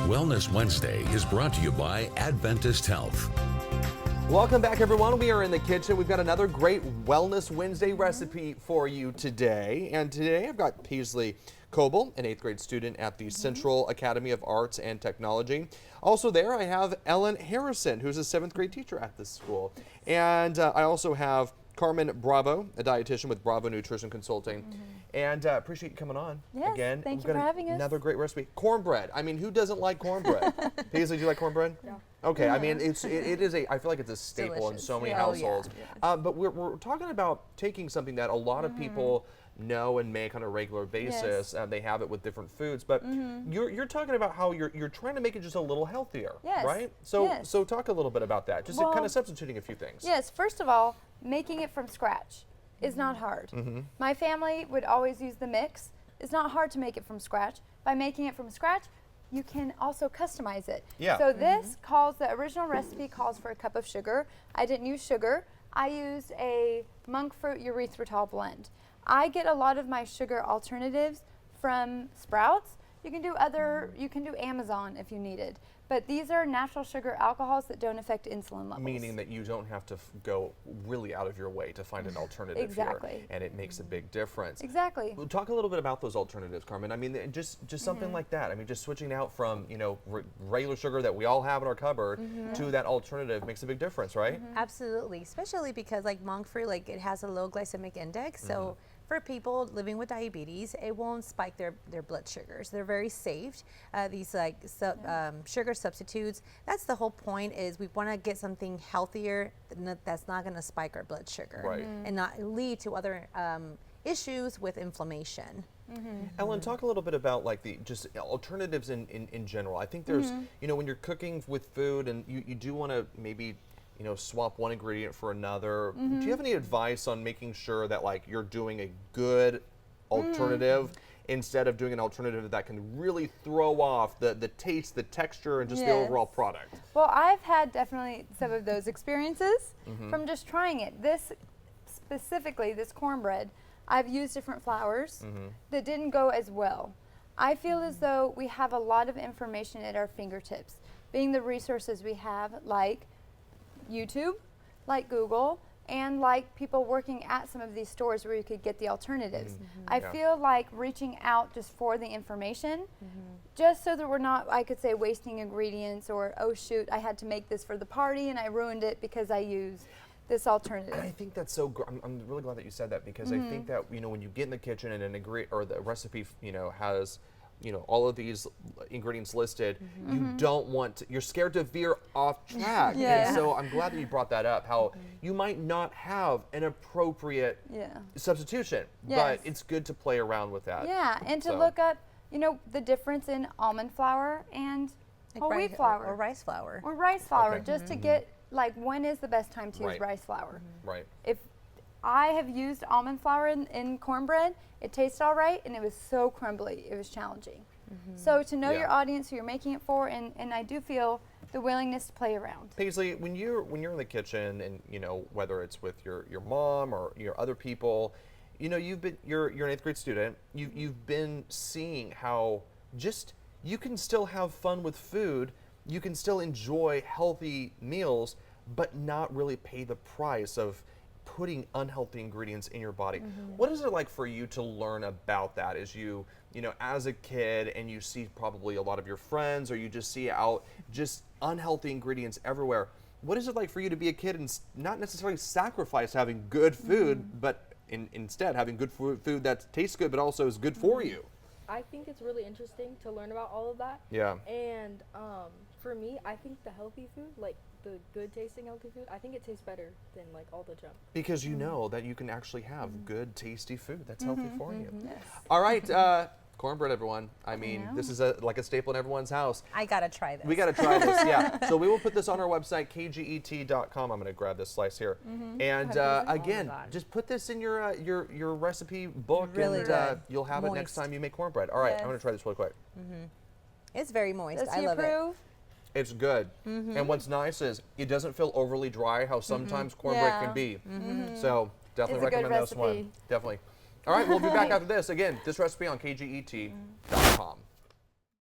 Wellness Wednesday is brought to you by Adventist Health. Welcome back, everyone. We are in the kitchen. We've got another great Wellness Wednesday recipe for you today. And today I've got Paisley Coble, an 8th grade student at the Central Academy of Arts and Technology. Also there, I have Ellen Harrison, who's a 7th grade teacher at this school. And I also have Carmen Bravo, a dietitian with Bravo Nutrition Consulting. And appreciate you coming on again. Thank you for having us. Another great recipe. Cornbread. I mean, who doesn't like cornbread? Paisley, do you like cornbread? No. Okay, I mean, it is I feel like it's a staple Delicious. in so many households. Yeah. But we're talking about taking something that a lot of people know and make on a regular basis. They have it with different foods, but you're talking about how you're trying to make it just a little healthier, right? So talk a little bit about that. Just kind of substituting a few things. Yes, first of all, making it from scratch is not hard. My family would always use the mix. It's not hard to make it from scratch. By making it from scratch, you can also customize it. So this the original recipe calls for a cup of sugar. I didn't use sugar. I used a monk fruit erythritol blend. I get a lot of my sugar alternatives from Sprouts. You can do you can do Amazon if you needed. But these are natural sugar alcohols that don't affect insulin levels. Meaning that you don't have to go really out of your way to find an alternative here. And it makes a big difference. Exactly. Well, talk a little bit about those alternatives, Carmen. I mean, just something like that. I mean, just switching out from, regular sugar that we all have in our cupboard to that alternative makes a big difference, right? Absolutely, especially because like monk fruit, it has a low glycemic index. So for people living with diabetes, it won't spike their blood sugars. They're very safe. These sugar substitutes, that's the whole point, is we want to get something healthier that's not going to spike our blood sugar and not lead to other issues with inflammation. Ellen, talk a little bit about the just alternatives in general. I think there's, when you're cooking with food and you do want to maybe swap one ingredient for another. Do you have any advice on making sure that you're doing a good alternative instead of doing an alternative that can really throw off the taste, the texture, and just the overall product? Well, I've had definitely some of those experiences from just trying it. This specifically, this cornbread, I've used different flours that didn't go as well. I feel as though we have a lot of information at our fingertips, being the resources we have like YouTube, like Google, and like people working at some of these stores where you could get the alternatives. I feel like reaching out just for the information, just so that we're not, I could say, wasting ingredients or, oh shoot, I had to make this for the party and I ruined it because I used this alternative. I think that's so I'm really glad that you said that, because I think that, when you get in the kitchen and the recipe, has all of these ingredients listed, you don't want to, you're scared to veer off track. And so I'm glad that you brought that up, how you might not have an appropriate substitution, but it's good to play around with that. And to look up, the difference in almond flour and whole wheat flour. Or rice flour. Or rice flour, just to get, when is the best time to use rice flour? If I have used almond flour in cornbread, it tasted all right, and it was so crumbly, it was challenging. So to know your audience, who you're making it for, and I do feel the willingness to play around. Paisley, when you're in the kitchen, and whether it's with your mom or your other people, you're an 8th grade student. You've been seeing how just you can still have fun with food, you can still enjoy healthy meals, but not really pay the price of putting unhealthy ingredients in your body. What is it like for you to learn about that as you as a kid, and you see probably a lot of your friends, or you just see out just unhealthy ingredients everywhere? What is it like for you to be a kid and not necessarily sacrifice having good food, but instead having good food that tastes good but also is good for you? I think it's really interesting to learn about all of that. And for me, I think the healthy food, the good tasting healthy food, I think it tastes better than all the junk. Because you know that you can actually have good tasty food that's healthy for you. All right, cornbread, everyone. I mean, this is like a staple in everyone's house. I gotta try this. We gotta try this, So we will put this on our website, kget.com. I'm gonna grab this slice here, and again, just put this in your recipe book, and you'll have it next time you make cornbread. All right, I'm gonna try this really quick. It's very moist. Does he I love approve? It's good. And what's nice is it doesn't feel overly dry, how sometimes cornbread can be. So definitely recommend this one. Definitely. All right, we'll be back after this. Again, this recipe on kget.com.